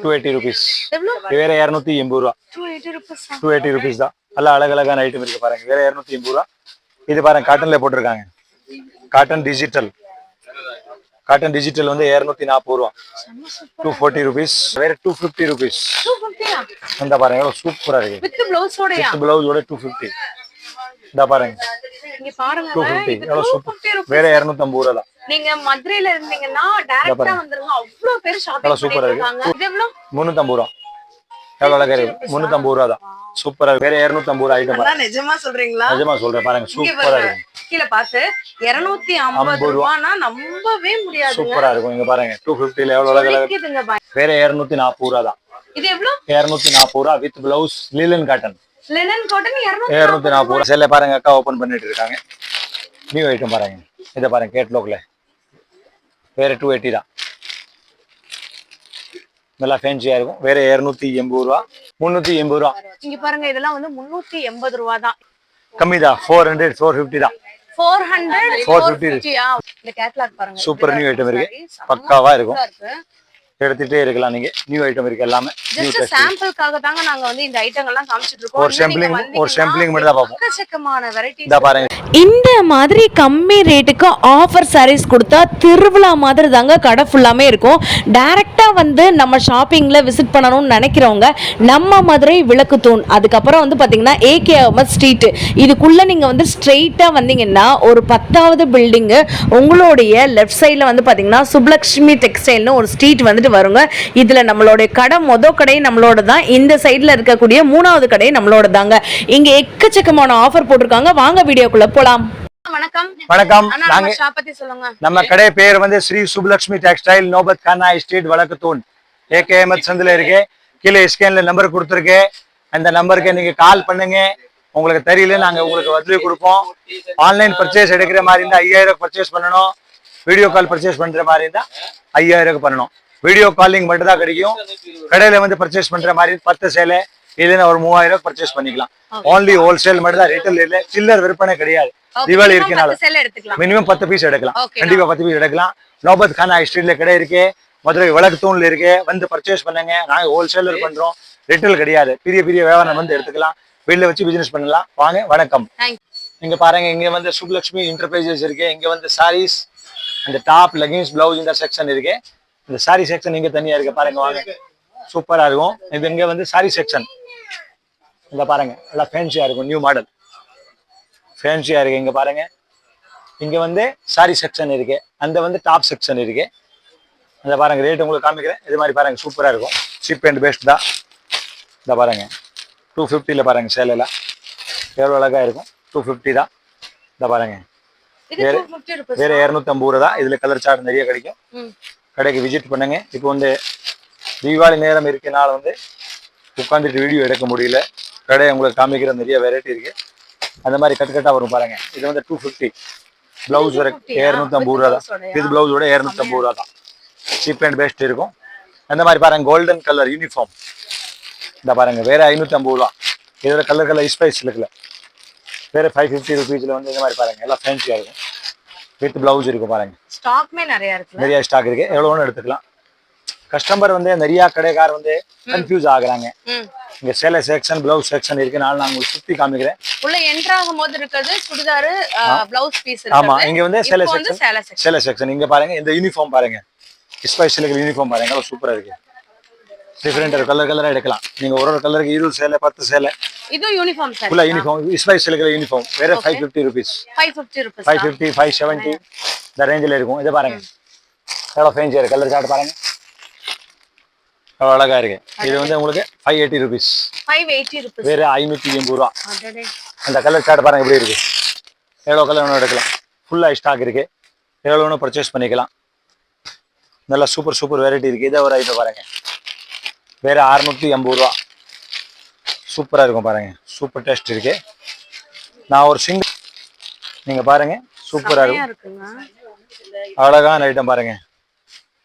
280 rupees. வேற 280 ரூபா. 280 rupees தான். நல்ல அழகழகான ஐட்டம் இருக்கு பாருங்க. வேற 280 ரூபா. இது பாருங்க காட்டன்ல போட்டுருக்காங்க. Cotton digital. காட்டன் டிஜிட்டல் வந்து 240 ரூபா. 240 rupees. வேற 250 rupees. 250 இந்த பாருங்க எவ்வளவு சூப்பரா இருக்கு. வித் ப்ளவுஸோடயா? வித் ப்ளவுஸோட 250. இந்த பாருங்க. இங்க பாருங்க 250 எவ்வளவு சூப்பர். வேற 250 ரூபா தான். நீங்க மதுரையில இருந்தீங்கன்னா டைரக்டா வந்துருங்க. அவ்வளவு பேர் ஷாப்பிங் பண்ணிருக்காங்க. இது எவ்வளவு? 350 ரூபா. எவ்வளவு அழகா இருக்கு. 350 ரூபா தான். சூப்பரா வேற 250 ரூபா ஐட்டம் பாருங்க. நிஜமா சொல்றீங்களா? நிஜமா சொல்றேன் பாருங்க சூப்பரா இருக்கு. கீழ பாத்து 250 ரூபானா நம்பவே முடியாதுங்க. சூப்பரா இருக்கும். இங்க பாருங்க 250 ல எவ்வளவு அழகா இருக்கு. வேற 240 ரூபா தான். இது எவ்வளவு? 240 ரூபா with blouse linen cotton. Linen cotton 240 ரூபா. செல்ல பாருங்க அக்கா ஓபன் பண்ணிட்டு இருக்காங்க. நியூ ஐட்டம் பாருங்க. இத பாருங்க கேட்லாக்ல. வேற 280 தான். நல்லா ஃபேன்சியா இருக்கும். வேற 280 ரூபா. 380 ரூபா. இங்க பாருங்க இதெல்லாம் வந்து 380 ரூபா தான். கம்மி தான். 400 450 தான். 400 450. இந்த கேட்லாக் பாருங்க. சூப்பர் நியூ ஐட்டம் இருக்கு. பக்காவா இருக்கும். எடுத்துட்டே இருக்கலாம் நீங்க. நியூ ஐட்டம் இருக்கு எல்லாமே. ஜஸ்ட் சாம்பிளுக்காக தாங்க நாங்க வந்து இந்த ஐட்டங்கள்லாம் காமிச்சிட்டு இருக்கோம். ஒரு சாம்பிளிங் மட்டும் தான் பாப்போம். எக்கச்சக்கமான வெரைட்டிஸ். இத பாருங்க. இந்த மாதிரி கம்மி ரேட்டுக்கு ஆஃபர் சாரீஸ் கொடுத்தா திருவிழா மாதிரி தாங்க கடை ஃபுல்லாமே இருக்கும். டைரக்டா வந்து நம்ம ஷாப்பிங்ல விசிட் பண்ணணும்னு நினைக்கிறவங்க நம்ம மதுரை விளக்குத்தூண், அதுக்கப்புறம் வந்து பாத்தீங்கன்னா ஏகே அஹமத் ஸ்ட்ரீட், இதுக்குள்ள நீங்க வந்து ஸ்ட்ரெயிட்டா வந்தீங்கன்னா ஒரு 10வது பில்டிங் உங்களுடைய லெஃப்ட் சைட்ல வந்து பாத்தீங்கன்னா சுப்லக்ஷ்மி டெக்ஸ்டைல்னு ஒரு ஸ்ட்ரீட் வந்துட்டு வருங்க. இதுல நம்மளுடைய கடை கடை நம்மளோட தான். இந்த சைடுல இருக்கக்கூடிய 3வது கடை நம்மளோட தாங்க. இங்க எக்கச்சக்கமான ஆஃபர் போட்டிருக்காங்க. வாங்க வீடியோக்குள்ள போலாம். வணக்கம். வணக்கம். நாங்க ஷாப் பத்தி சொல்லுங்க. நம்ம கடை பேர் வந்து ஸ்ரீ சுப்லக்ஷ்மி டெக்ஸ்டைல், நோபத் கானா ஸ்ட்ரீட், வழக்குத்தூண், ஏகே அஹமத் சந்தில இருக்கு. கீழே ஸ்கேன்ல நம்பர் கொடுத்துருக்கேன். அந்த நம்பருக்கு நீங்க கால் பண்ணுங்க. உங்களுக்கு தெரியல நாங்க உங்களுக்கு உதவி கொடுப்போம். ஆன்லைன் பர்ச்சேஸ் எடுக்கிற மாதிரி இருந்தா 5000 பர்ச்சேஸ் பண்ணணும். வீடியோ கால் பர்ச்சேஸ் பண்ற மாதிரி இருந்தா 5000 பண்ணணும். வீடியோ காலிங் மட்டும் தான் கிடைக்கும். கடையில வந்து பர்ச்சேஸ் பண்ற மாதிரி 10 சேலை இல்லைன்னா ஒரு 3000 பர்ச்சேஸ் பண்ணிக்கலாம். ஓன்லி ஹோல்சேல் மட்டும் தான், ரீட்டைல் இல்ல. சில்லர் விற்பனை கிடையாது. தீபாவளி இருக்கனால மினிமம் 10 பீஸ் எடுக்கலாம். கண்டிப்பா 10 பீஸ் எடுக்கலாம். நோபத் கானா ஸ்ட்ரீட்ல கடை இருக்கு. மதுரை வழக்குத்தூண்ல இருக்கு. வந்து பர்ச்சேஸ் பண்ணுங்க. நாங்க ஹோல்சேலர் பண்றோம், ரீட்டைல் கிடையாது. பெரிய பெரிய வியாபாரம் வந்து எடுத்துக்கலாம். வீட்டுல வச்சு பிசினஸ் பண்ணலாம். வாங்க. வணக்கம். இங்க பாருங்க, இங்க வந்து சுப்லக்ஷ்மி என்டர்பிரைசஸ் இருக்கு. இங்க வந்து சாரீஸ், அந்த டாப், லெகின்ஸ், பிளவுஸ் இந்த செக்ஷன் இருக்கு. இந்த சாரி செக்ஷன் இங்க தனியா இருக்கு பாருங்க. வாங்க. சூப்பரா இருக்கும். இது இங்க வந்து சாரி செக்ஷன். இங்க பாருங்க நல்லா ஃபேன்சியா இருக்கும். நியூ மாடல் ஃபேன்சியா இருக்கு. இங்க பாருங்க, இங்க வந்து சாரி செக்ஷன் இருக்கு. அந்த வந்து டாப் செக்ஷன் இருக்கு. அந்த பாருங்க ரேட் உங்களுக்கு காமிக்கிறேன். இது மாதிரி பாருங்க சூப்பரா இருக்கும். சீப் அண்ட் பெஸ்ட் தான். இந்த பாருங்க 250ல பாருங்க சேலைல எவ்வளவு அழகா இருக்கும். 250 தான். இந்த பாருங்க வேற 250 ரூபா தான். இதுல கலர் சார்ட் நிறைய கிடைக்கும். கடைக்கு விசிட் பண்ணுங்க. இப்போ வந்து தீபாவளி நேரம் இருக்கனால வந்து உட்காந்துட்டு வீடியோ எடுக்க முடியல. கடை உங்களுக்கு காமிக்கிற நிறைய வெரைட்டி இருக்கு. அந்த மாதிரி கட்டா வரும் பாருங்க. இது வந்து 250. பிளவுஸ் 250 ரூபா தான். இது பிளவுஸோட 250 ரூபா தான். சீப் அண்ட் பெஸ்ட் இருக்கும். அந்த மாதிரி பாருங்க கோல்டன் கலர் யூனிஃபார்ம். இந்த பாருங்க வேற 550 ரூபா. இதோட கலர் ஸ்பைஸ் இருக்குல்ல, வேற 550 ருபீஸ்ல வந்து இந்த மாதிரி பாருங்க எல்லாம் ஃபேன்சியா இருக்கும். வித் பிளவுஸ் இருக்கு பாருங்க. ஸ்டாக்மே நிறைய ஸ்டாக் இருக்கு. எவ்வளவு வேணும் எடுத்துக்கலாம். கஸ்டமர் வந்து நிறைய கடைக்கார் வந்து கன்ஃபியூஸ் ஆகுறாங்க. இங்க சேலை செக்ஷன், பிளவுஸ் செக்ஷன் இருக்கு. நான் உங்களுக்கு சுத்தி காமிக்கிறேன். உள்ள என்டர் ஆகும்போது இருக்குது சுடிதார், பிளவுஸ் பீஸ் இருக்கு. ஆமா, இங்க வந்து சேலை செக்ஷன். இங்க பாருங்க இந்த யூனிஃபார்ம் பாருங்க. ஸ்பெஷல் யூனிஃபார்ம் பாருங்க எவ்வளவு சூப்பரா இருக்கு. டிஃபரெண்ட் கலரா எடுக்கலாம். நீங்க ஒரு கலருக்கு 20 சேலை 10 சேலை. இது யூனிஃபார்ம் சார். ஃபுல்லா யூனிஃபார்ம். ஸ்பெஷல் யூனிஃபார்ம் வேற 550 rupees. 550 570 இந்த ரேஞ்சில இருக்கும். இத பாருங்க எவ்வளவு ஃபேன்சியா இருக்கு. கலர் சார்ட் பாருங்க எவ்வளவு அழகா இருக்கு. இது வந்து உங்களுக்கு 580 rupees. 580 rupees. வேற 580 ரூபா. அந்த கலர் சார்ட் பாருங்க எப்படி இருக்கு. எவ்வளவு கலர் வேணும் எடுக்கலாம். ஃபுல்லா ஸ்டாக் இருக்கு. எவ்வளவு வேணும் பர்ச்சேஸ் பண்ணிக்கலாம். நல்ல சூப்பர் வெரைட்டி இருக்கு. இத ஒரு ஐட்டம் பாருங்க வேற 680 ரூபா. சூப்பரா இருக்கும் பாருங்க. சூப்பர் டேஸ்ட் இருக்கு. நான் ஒரு சிங்கிள் நீங்க பாருங்க சூப்பரா இருக்குங்க. அழகான ஐட்டம் பாருங்க.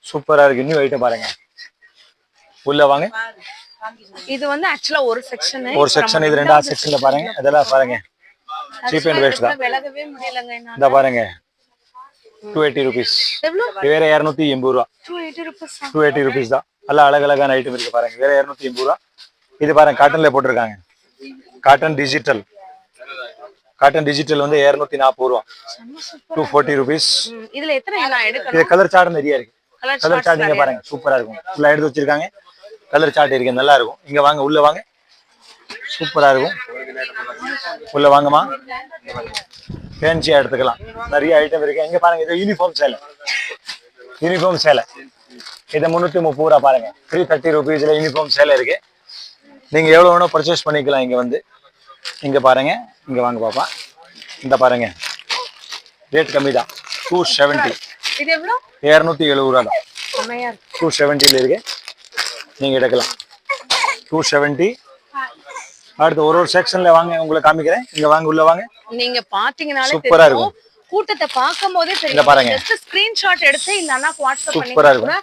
சூப்பரா இருக்கு. நியூ ஐட்டம் பாருங்க. உள்ள வாங்க. இது வந்து एक्चुअली ஒரு செக்ஷன். இது ரெண்டாவது செக்ஷன்ல பாருங்க. அதெல்லாம் பாருங்க சீப் அண்ட் பெஸ்ட் தான். விலகவே முடியலங்க என்னால. இந்த பாருங்க 280 rupees. வேற 280 ரூபா. 280 rupees தான். நல்லா அழகழகான ஐட்டம் இருக்கு பாருங்க. வேற 280 ரூபா. இது பாருங்க காட்டன்ல போட்டிருக்காங்க. காட்டன் டிஜிட்டல் வந்து 240 ரூபா. 240 ருபீஸ். இதுல எத்தனை நான் இது எடுக்கணும்? கலர் சார்ட் நிறைய இருக்கு. கலர் கலர் சார்ட் நீங்க பாருங்க சூப்பரா இருக்கும். ஃபுல்லா எடுத்து வச்சிருக்காங்க. கலர் சார்ட் இருக்கு நல்லா இருக்கும். இங்க வாங்க உள்ள வாங்க. சூப்பரா இருக்கும். உள்ள வாங்கம்மா. ஃபேன்சியா எடுத்துக்கலாம். நிறைய ஐட்டம் இருக்கு. இங்க பாருங்க இது யூனிஃபார்ம் சேலை. இது 330 ரூபா பாருங்க. 330 ருபீஸ்ல யூனிஃபார்ம் சேலை இருக்கு. நீங்க எவ்வளவு வேணா பர்ச்சேஸ் பண்ணிக்கலாம். இங்க வந்து இங்க பாருங்க. இங்க வாங்க பாப்பா. இந்த பாருங்க ரேட் கம்மி தான். 270. இது எவ்வளவு? 270 ரூபா தான். செமையா இருக்கு. 270ல இருக்கு. நீங்க எடுக்கலாம். 270. அடுத்து ஒரு செக்ஷன்ல வாங்க உங்களுக்கு காமிக்கிறேன். இங்க வாங்க உள்ள வாங்க. நீங்க பாத்தீங்கனாலே சூப்பரா இருக்கும். கூட்டத்தை பாக்கும்போதே இங்க தெரியும். பாருங்க. ஜஸ்ட் ஸ்கிரீன்ஷாட் எடுத்து இந்த அண்ணாக்கு வாட்ஸ்அப் பண்ணி சூப்பரா இருக்கும்.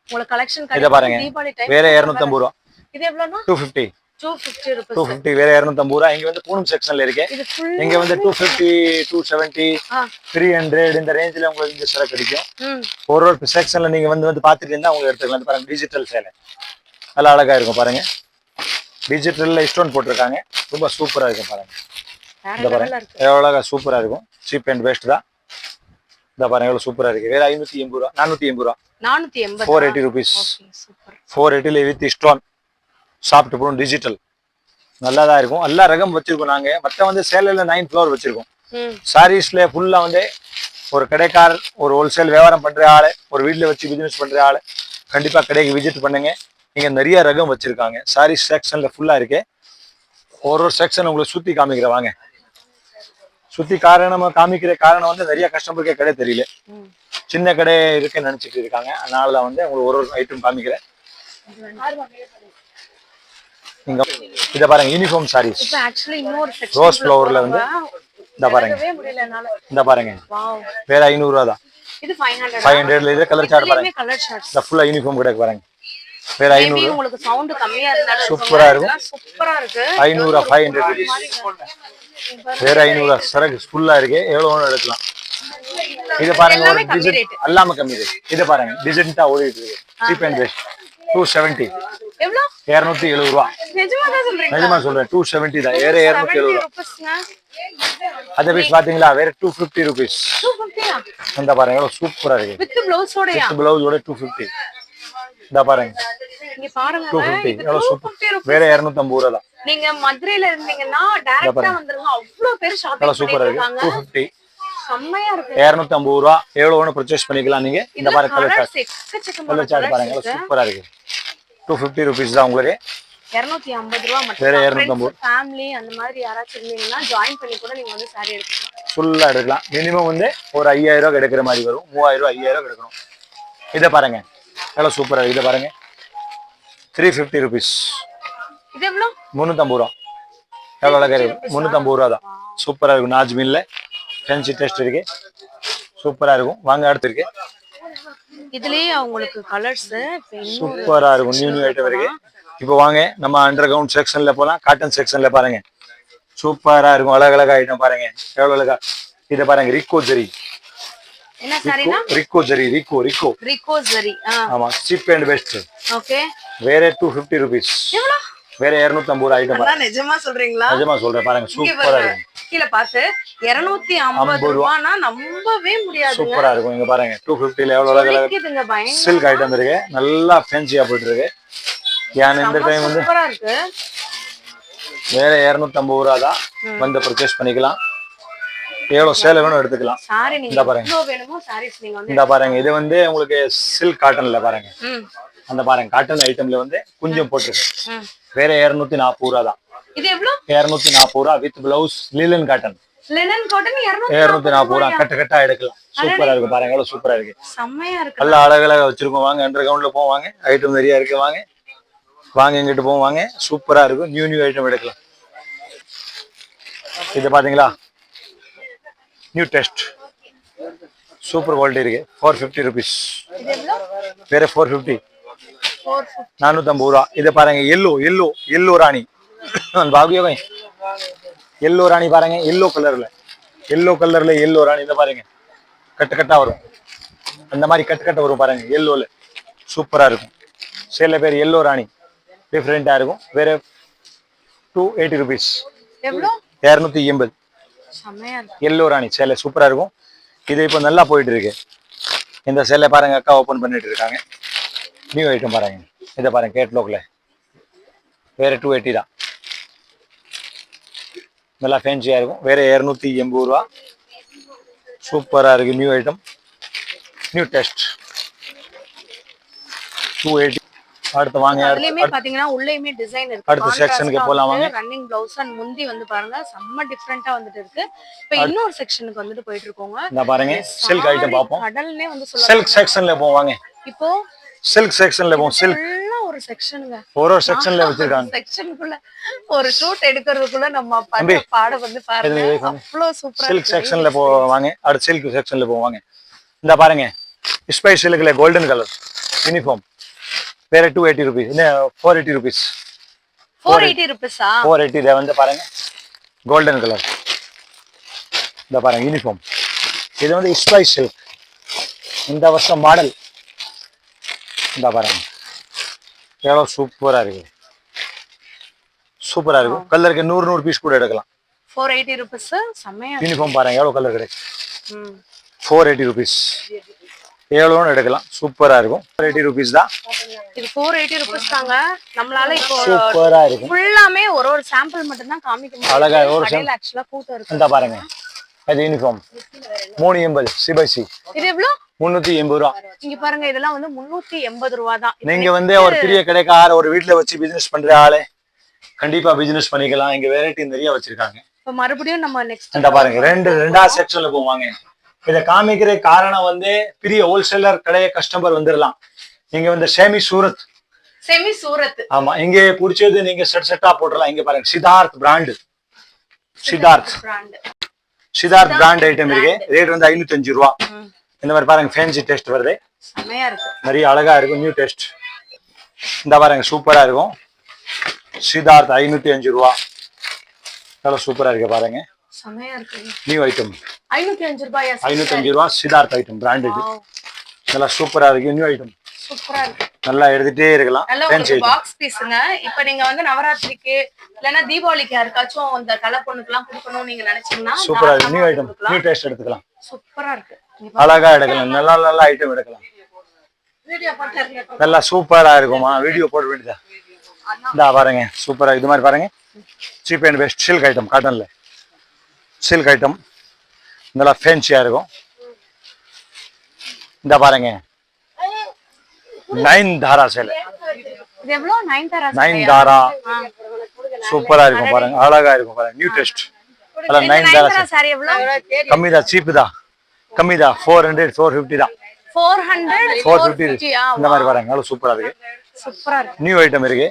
உங்களுக்கு கலெக்ஷன் இத பாருங்க. தீபாவளி டைம் வேற 250 ரூபா. இது எவ்வளவுனா? 250. 250 ரூபாய். 250 வேற 250 ரூபா. இங்க வந்து பூனம் செக்ஷன்ல இருக்கு. இது ஃபுல் இங்க வந்து 250, 270, ஆ 300 இந்த ரேஞ்சில உங்களுக்கு இந்த சேலை கிடைக்கும். ம் ஒரு செக்ஷன்ல நீங்க வந்து பாத்துட்டு இருந்தா உங்களுக்கு எடுத்துக்கலாம். இந்த பாருங்க டிஜிட்டல் சேலை நல்லா அழகா இருக்கும் பாருங்க. டிஜிட்டல்ல ஸ்டோன் போட்டிருக்காங்க. ரொம்ப சூப்பரா இருக்கும் பாருங்க. வேற இந்த பாருங்க லெவல்ல இருக்கு. எவ்வளவு அழகா சூப்பரா இருக்கும். சீப் அண்ட் பெஸ்ட் தான். இந்த பாருங்க எவ்வளவு சூப்பரா இருக்கு. வேற 580 ரூபா. 480 ரூபா. 480. 480 rupees. Okay super. 480 with stone soft brown digital நல்லா தான் இருக்கும். எல்லா ரகம் வச்சிருக்கோம் நாங்க. மற்ற வந்து சேலையில 9 ஃப்ளோர் வச்சிருக்கோம். ம் சாரீஸ்ல ஃபுல்லா வந்து ஒரு கடைக்காரர், ஒரு ஹோல்சேல் வியாபாரம் பண்ற ஆளு, ஒரு வீட்டுல வச்சு பிசினஸ் பண்ற ஆளு கண்டிப்பா கடைக்கு விசிட் பண்ணுங்க. இங்க நிறைய ரகம் வச்சிருக்காங்க. சாரீஸ் செக்ஷன்ல ஃபுல்லா இருக்கு. ஒரு செக்ஷன் உங்களுக்கு சுத்தி காமிக்கிற வாங்க. சுத்தி காமிக்கிற காரணம் வந்து நிறைய கஸ்டமருக்கே கடை தெரியல. ம் சின்ன கடை இருக்குன்னு நினைச்சிட்டு இருக்காங்க. அதனால தான் வந்து உங்களுக்கு ஒரு ஐட்டம் காமிக்கிறேன். இங்க இத பாருங்க யூனிஃபார்ம் சாரீஸ். இப்போ एक्चुअली இன்னொரு செக்ஷன் ரோஸ் ஃப்ளவர்ல வந்து இந்த பாருங்க. முடியல என்னால. இந்த பாருங்க வாவ். வேற 500 ரூபா தான். இது 500. 500ல இது கலர் சார்ட் பாருங்க. Colour charts. இந்த ஃபுல்லா யூனிஃபார்ம் கூட பாருங்க. வேற 500. உங்களுக்கு சவுண்ட் கம்மியா இருந்தாலும் சூப்பரா இருக்கும். சூப்பரா இருக்கு. 500 500 rupees. வேற 500 சரக்கு ஃபுல்லா இருக்கு. எவ்வளவு வேணும் எடுக்கலாம். இது பாருங்க ஒரு டிசைன் எல்லாமே கம்மி ரேட். இது பாருங்க டிசைன் தான் ஓடிட்டு இருக்கு. Cheap and best. 270. எவ்வளவு? 270 ரூபா. நிஜமா தான் சொல்றீங்க? நிஜமா சொல்றேன். 270 தான். வேற 270 ரூபா. ரூபாய்ஸ்ங்க. அதே பீஸ் பாத்தீங்களா? வேற 250 rupees. 250. இந்த பாருங்க எவ்வளவு சூப்பரா இருக்கு. வித் ப்ளவுஸோடயா? வித் பிளவுஸோட 250. இந்த பாருங்க இங்க பாருங்க 250 இது எவ்வளவு 250 சூப்பர். வேற 250 ரூபா தான். நீங்க மதுரையில இருந்தீங்கன்னா டைரக்டா வந்துருங்க. அவ்வளவு பேர் ஷாப்பிங் எவ்வளவு சூப்பரா இருக்கு. பண்ணிருக்காங்க. 250. செம்மையா இருக்கு. 250 ரூபா. எவ்வளவு வேணும் பர்ச்சேஸ் பண்ணிக்கலாம் நீங்க. இந்த பாருங்க கலர் சார்ட். எக்கச்சக்கமான கலர் சார்ட் பாருங்க எவ்வளவு சூப்பரா இருக்கு. 250 rupees தான் உங்களுக்கு. 250 ரூபாய் மட்டும். வேற 250. ஃபேமிலி அந்த மாதிரி யாராச்சும் இருந்தீங்கன்னா ஜாயின் பண்ணி கூட நீங்க வந்து saree எடுக்கலாம். ஃபுல்லா எடுக்கலாம். மினிமம் வந்து ஒரு 5000 ரூபாய் எடுக்கிற மாதிரி வரும். 3000 ரூபாய் 5000 ரூபாய் எடுக்கணும். இத பாருங்க எவ்வளவு சூப்பரா இருக்கு. இத பாருங்க 350 rupees. இது எவ்வளவு? 350 ரூபா. எவ்வளவு அழகா இருக்கு. 350 ரூபா தான். சூப்பரா இருக்கும். நாஜ்மீன்ல ஃபேன்சி டெஸ்ட் இருக்கு. சூப்பரா இருக்கும். வாங்க அடுத்து இருக்கு. இதுலயே உங்களுக்கு கலர்ஸ் சூப்பரா இருக்கும். நியூ ஐட்டம் இருக்கு. இப்போ வாங்க நம்ம அண்டர் கிரவுண்ட் செக்ஷன்ல போலாம். காட்டன் செக்ஷன்ல பாருங்க சூப்பரா இருக்கும். அழகழகா ஐட்டம் பாருங்க எவ்வளவு அழகா. இத பாருங்க ரிக்கோ ஜெரி. என்ன சாரினா? ரிக்கோ ஜெரி. ரிக்கோ ரிக்கோ ஜெரி. ஆமா சீப் அண்ட் பெஸ்ட். ஓகே. வேற 250 rupees. எவ்வளவு? வேற 250 ரூபாய் ஐட்டம் பாருங்க. நிஜமா சொல்றீங்களா? நிஜமா சொல்றேன் பாருங்க சூப்பரா இருக்கும். கீழ பாத்து 250 ரூபானா நம்பவே முடியாதுங்க. சூப்பரா இருக்கும். இங்க பாருங்க 250ல எவ்வளவு அழகா இதுங்க பயங்கர சில்க் ஐட்டம் இருக்கு. நல்லா ஃபேன்சியா போயிட்டு இருக்கு. ஏன்னா இந்த டைம் வந்து சூப்பரா இருக்கு. வேற 250 ரூபாய் தான். வந்து பர்ச்சேஸ் பண்ணிக்கலாம். எவ்வளவு சேலை வேணும் எடுத்துக்கலாம். சாரி நீங்க இந்த பாருங்க எவ்வளவு வேணுமோ சாரீஸ் நீங்க வந்து இந்த பாருங்க. இது வந்து உங்களுக்கு சில்க் காட்டன்ல பாருங்க. ம் அந்த பாருங்க காட்டன் ஐட்டம்ல வந்து கொஞ்சம் போட்டிருக்கு. ம் வேற 240 ரூபாய் தான். இது எவ்வளவு? 240 ரூபாய் with blouse linen cotton. Linen cotton 240 ரூபாய் கட்ட கட்டா எடுக்கலாம். சூப்பரா இருக்கு பாருங்க எவ்வளவு சூப்பரா இருக்கு. செம்மையா இருக்கு. நல்லா அழகழகா வச்சிருக்கோம். வாங்க அண்டர் கிரவுண்ட்ல போவோம். வாங்க ஐட்டம் நிறைய இருக்கு. வாங்க வாங்க இங்கிட்டு போவோம். வாங்க சூப்பரா இருக்கும். நியூ ஐட்டம் எடுக்கலாம். இது பாத்தீங்களா நியூ டெஸ்ட் சூப்பர் குவாலிட்டி இருக்கு. 450 rupees. இது எவ்வளவு? வேற 450. 450. 450 ரூபா. இத பாருங்க எல்லோ ராணி. பாகியோ கை எல்லோ ராணி பாருங்க. எல்லோ கலர்ல எல்லோ ராணி. இத பாருங்க கட்டு கட்டா வரும். அந்த மாதிரி கட்டு கட்ட வரும் பாருங்க. எல்லோல சூப்பரா இருக்கும். சேலை பேர் எல்லோ ராணி, டிஃப்ரெண்டா இருக்கும். வேற 280 rupees, எவ்வளோ 280. செம்மையா இருக்கு. எல்லோ ராணி சேலை சூப்பரா இருக்கும். இது இப்போ நல்லா போயிட்டு இருக்கு. இந்த சேலை பாருங்க, அக்கா ஓபன் பண்ணிட்டு இருக்காங்க. நியூ ஐட்டம் பாருங்க. இதை பாருங்க, கேட்லாக்ல வேற 280 தான். நல்லா ஃபேன்சியா இருக்கும். வேற 280 ரூபா. சூப்பரா இருக்கு. New item, new test 280. அடுத்து வாங்க. அதுலயுமே பாத்தீங்கன்னா உள்ளேயுமே டிசைன் இருக்கு. அடுத்த செக்ஷனுக்கு போலாம் வாங்க. ரன்னிங் பிளவுஸ் அண்ட் முந்தி வந்து பாருங்க செம்ம டிஃபரெண்டா வந்துட்டு இருக்கு. இப்போ இன்னொரு செக்ஷனுக்கு வந்துட்டு போயிட்டு இருக்கோங்க. இந்த பாருங்க, சில்க் ஐட்டம் பாப்போம். கடல்னே வந்து சொல்லலாம். சில்க் செக்ஷன்ல போவாங்க. இப்போ சில்க் செக்ஷன்ல போவோம். சில்க் ஃபுல்லா ஒரு செக்ஷனுங்க. ஒரு செக்ஷன்ல வச்சிருக்காங்க. செக்ஷனுக்குள்ள ஒரு ஷூட் எடுக்கிறதுக்குள்ள நம்ம பண்ற பாடம் வந்து பாருங்க அவ்வளவு சூப்பரா. சில்க் செக்ஷன்ல போவாங்க. அடுத்து சில்க் செக்ஷன்ல போவாங்க. இந்த பாருங்க, ஸ்பைஸ் சில்க்ல கோல்டன் கலர் யூனிஃபார்ம். வேற 280 rupees. இல்ல 480 rupees. 480 rupees-ஆ? 480 வந்து பாருங்க, கோல்டன் கலர். இந்த பாருங்க யூனிஃபார்ம். இது வந்து ஸ்பைஸ் சில்க். இந்த வருஷம் மாடல். இந்த பாருங்க எவ்வளவு சூப்பரா இருக்கு. சூப்பரா இருக்கும். கலருக்கு 100 பீஸ் கூட எடுக்கலாம். 480 rupees. செம்மையா யூனிஃபார்ம் பாருங்க எவ்வளவு கலர் கிடைக்கும். ம் 480 rupees. எவ்வளோன்னு எடுக்கலாம். சூப்பரா இருக்கும். 480 rupees தான். இது 480 rupees தாங்க. நம்மளால இப்போ சூப்பரா இருக்கும். ஃபுல்லாமே ஒரு சாம்பிள் மட்டும் தான் காமிக்க முடியும். அழகா ஒரு கடையில एक्चुअली கூட்டம் இருக்கு. இந்த பாருங்க, இது யூனிஃபார்ம் 380 சிபைசி. இது எவ்வளவு? 380 ரூபா. இங்க பாருங்க, இதெல்லாம் வந்து 380 ரூபா தான். நீங்க வந்து ஒரு பெரிய கடைக்கார ஒரு வீட்ல வச்சு பிசினஸ் பண்ற ஆளு கண்டிப்பா பிசினஸ் பண்ணிக்கலாம். இங்க வெரைட்டி நிறைய வச்சிருக்காங்க. இப்ப மறுபடியும் நம்ம நெக்ஸ்ட் இந்த பாருங்க, ரெண்டாவது செக்ஷன்ல போவாங்க. இதை காமிக்கிற காரணம் வந்து பெரிய ஹோல்சேலர் கடையை கஸ்டமர் வந்துடலாம். இங்க வந்து செமி சூரத். ஆமா, இங்க பிடிச்சது நீங்க செட்டா போட்டுடலாம். இங்க பாருங்க, Siddharth brand. Siddharth brand item இருக்கு. ரேட் வந்து 505 ரூபா. இந்த மாதிரி பாருங்க, ஃபேன்சி டெஸ்ட் வருது. செமையா இருக்கு. நிறைய அழகா இருக்கும். New test. இந்த பாருங்க சூப்பரா இருக்கும். சித்தார்த் 505 ரூபா. எவ்வளவு சூப்பரா இருக்கு பாருங்க. செமையா இருக்கு. நியூ ஐட்டம் 505 ரூபாயா? 505 ரூபா. Siddharth item branded. நல்லா சூப்பரா இருக்கு. நியூ ஐட்டம் சூப்பரா இருக்கு. நல்லா எடுத்துட்டே இருக்கலாம். நல்ல ஒரு பாக்ஸ் பீஸ்ங்க. இப்போ நீங்க வந்து நவராத்திரிக்கு இல்லனா தீபாவளிக்கு யாருக்காச்சும் அந்த கலை பொண்ணுக்குலாம் கொடுக்கணும் நீங்க நினைச்சீங்கன்னா சூப்பரா இருக்கு. நியூ ஐட்டம், நியூ டேஸ்ட் எடுத்துக்கலாம். சூப்பரா இருக்கு. அழகா எடுக்கலாம். நல்ல ஐட்டம் எடுக்கலாம். வீடியோ போட்டுறீங்க. நல்லா சூப்பரா இருக்குமா? வீடியோ போட வேண்டியதா? இந்த பாருங்க சூப்பரா. இது மாதிரி பாருங்க, cheap and best silk item. காட்டன்ல சில்க் ஐட்டம் நல்லா ஃபேன்சியா இருக்கும். இந்த பாருங்க, 9 தாரா சேலை. இது எவ்வளவு? 9 தாரா. சூப்பரா இருக்கும் பாருங்க. அழகா இருக்கும் பாருங்க. New test. அல 9 தாரா சாரி எவ்வளவு? கம்மிதா, சீப் தான். கம்மிதா. 400 450 தான். 400 450. இந்த மாதிரி பாருங்க, நல்லா சூப்பரா இருக்கு. சூப்பரா இருக்கு. நியூ ஐட்டம் இருக்கு.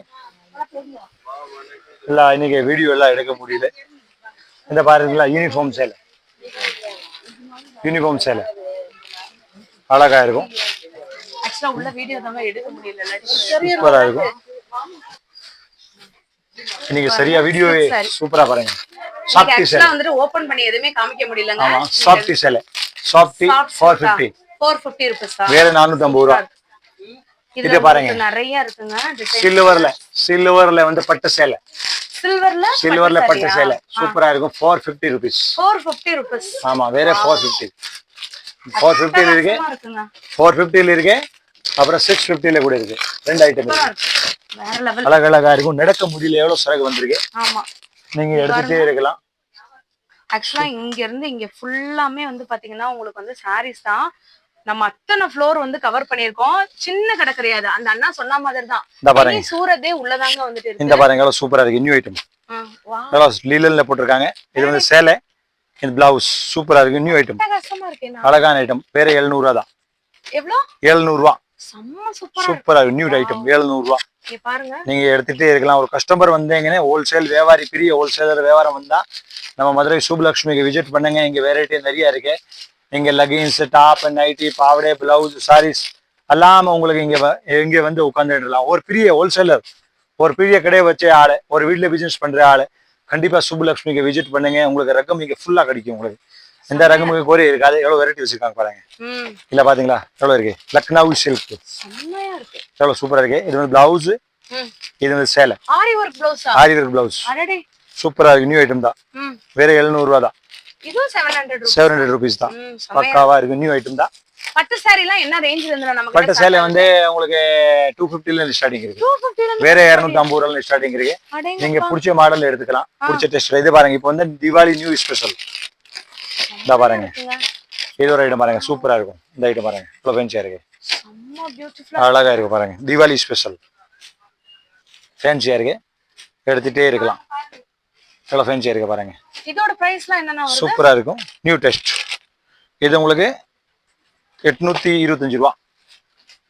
இல்ல இன்னைக்கு வீடியோ எல்லாம் எடுக்க முடியல. இந்த பாருங்களா, யூனிஃபார்ம் சேலை. யூனிஃபார்ம் சேலை அழகா இருக்கும். ஆக்சுவலா உள்ள வீடியோ தாங்க எடுக்க முடியல. சூப்பரா இருக்கும். இன்னைக்கு சரியா வீடியோ சூப்பரா பாருங்க. சாஃப்டி சேலை வந்துட்டு ஓபன் பண்ணி எதுமே காமிக்க முடியலங்க. ஆமா, சாஃப்டி சேலை. சாஃப்டி 450. 450 rupees. வேற 450 ரூபா. இது பாருங்க, நிறைய இருக்குங்க. சில்வர்ல வந்து பட்டு சேலை. சில்வர்ல பட்டு சேலை சூப்பரா இருக்கும். 450 rupees. 450 rupees. ஆமா, வேற 450. 450 இருக்கு. 450 இருக்கு. அப்புறம் 650 கூட இருக்கு. ரெண்டு ஐட்டம் இருக்கு. வேற லெவல். அழகழகா இருக்கும். நடக்க முடியல, எவ்வளவு சரக்கு வந்திருக்கு. ஆமா, நீங்க எடுத்துட்டே இருக்கலாம். ஆக்சுவலா இங்க இருந்து இங்க ஃபுல்லாமே வந்து பாத்தீங்கன்னா உங்களுக்கு வந்து சாரீஸ் தான். நம்ம அத்தனை ஃப்ளோர் வந்து கவர் பண்ணிருக்கோம். சின்ன கடை கிடையாது. அந்த அண்ணா சொன்ன மாதிரி தான். சூரத்தே உள்ளதாங்க வந்துட்டு இருக்கு. இந்த பாருங்க எவ்வளவு சூப்பரா இருக்கு. New item. லீலன்ல போட்டிருக்காங்க. இது வந்து சேலை. இந்த பிளவுஸ் சூப்பரா இருக்கு. New item. அழகான ஐட்டம். வேற 700 ரூபா தான். எவ்வளவு? 700 ரூபா. செம்ம சூப்பரா. சூப்பரா இருக்கு. நியூ ஐட்டம் 700 ரூபா. பாருங்க, நீங்க எடுத்துட்டே இருக்கலாம். ஒரு கஸ்டமர் வந்தீங்கன்னா, ஹோல்சேல் வியாபாரி, பெரிய ஹோல்சேலர் வியாபாரம் வந்தா நம்ம மதுரை சுப்லக்ஷ்மிக்கு விசிட் பண்ணுங்க. இங்க வெரைட்டி நிறைய இருக்கு. இங்க லெகின்ஸ், டாப், நைட்டி, பாவடை, பிளவுஸ், சாரீஸ் எல்லாமே உங்களுக்கு இங்க வந்து உட்காந்துடலாம். ஒரு பெரிய ஹோல்சேலர், ஒரு பெரிய கடையை வச்ச ஆளு, ஒரு வீட்டுல பிசினஸ் பண்ற ஆளு கண்டிப்பா சுப்லக்ஷ்மிக்கு விசிட் பண்ணுங்க. உங்களுக்கு ரகம் இங்க ஃபுல்லா கிடைக்கும். உங்களுக்கு இந்த ரகமுக்கு கோரி இருக்கு. அது எவ்வளவு வெரைட்டி வச்சிருக்காங்க பாருங்க. ம் இல்ல பாத்தீங்களா எவ்வளவு இருக்கு. லக்னௌ சில்க் செம்மையா இருக்கு. எவ்வளவு சூப்பரா இருக்கு. இது வந்து பிளவுஸ், ம் இது வந்து சேலை ஆரி ஒர்க் ப்ளவுஸா? ஆரி ஒர்க் பிளவுஸ் அடடே. சூப்பரா இருக்கு. நியூ ஐட்டம் தான். ம் வேற 700 ரூபா தான். இதுவும் 700 ரூபாய். 700 ருபீஸ் தான். ம் செம்மையா. பக்காவா இருக்கு. நியூ ஐட்டம் தான். பட்டு சாரிலாம் என்ன ரேஞ்சில இருந்து நமக்கு பட்டு சேலை வந்து உங்களுக்கு 250 ல இருந்து ஸ்டார்டிங் இருக்கு. 250 ல வேற 250 ரூபாயில இருந்து ஸ்டார்டிங் இருக்கு. அடேங்க. நீங்க பிடிச்ச மாடல் எடுத்துக்கலாம். பிடிச்ச டெஸ்ட் இது பாருங்க. இப்போ வந்து தீபாவளி நியூ ஸ்பெஷல் இந்த பாருங்க. இது ஒரு ஐட்டம் பாருங்க. சூப்பரா இருக்கும். இந்த ஐட்டம் பாருங்க. இவ்வளவு ஃபேன்சியா இருக்கு. செம்ம பியூட்டிஃபுல்லா. அழகா இருக்கு பாருங்க. தீபாவளி ஸ்பெஷல் ஃபேன்சியா இருக்கு. எடுத்துட்டே இருக்கலாம். எவ்வளவு ஃபேன்சியா இருக்கு பாருங்க. இதோட பிரைஸ்லாம் என்னன்னா வருது? சூப்பரா இருக்கும். New test. இது உங்களுக்கு 825 ரூபா.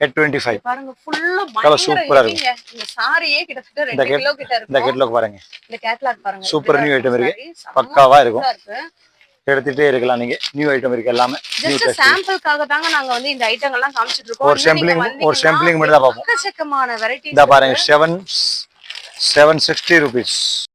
825. பாருங்க ஃபுல்லா கலர் சூப்பரா பயங்கர இருக்கும். ஹெவிங்க. இந்த சாரியே கிட்டத்தட்ட இந்த 2 கிலோ கிட்ட இந்த இருக்கும். கேட்லாக் பாருங்க. இந்த கேட்லாக் பாருங்க. சூப்பர் நியூ ஐட்டம் இருக்கு. saree செம்ம பக்காவா இருக்கும். சூப்பரா இருக்கு. எடுத்துட்டே இருக்கலாம். நீங்க நியூ ஐட்டம் இருக்கு எல்லாமே. New just test. சாம்பிளுக்காக தாங்க நாங்க வந்து இந்த ஐட்டங்கள்லாம் காமிச்சிட்டு இருக்கோம். ஒரு சாம்பிளிங் மட்டும் தான் பார்ப்போம். எக்கச்சக்கமான வெரைட்டிஸ். இந்த பாருங்க 760 rupees.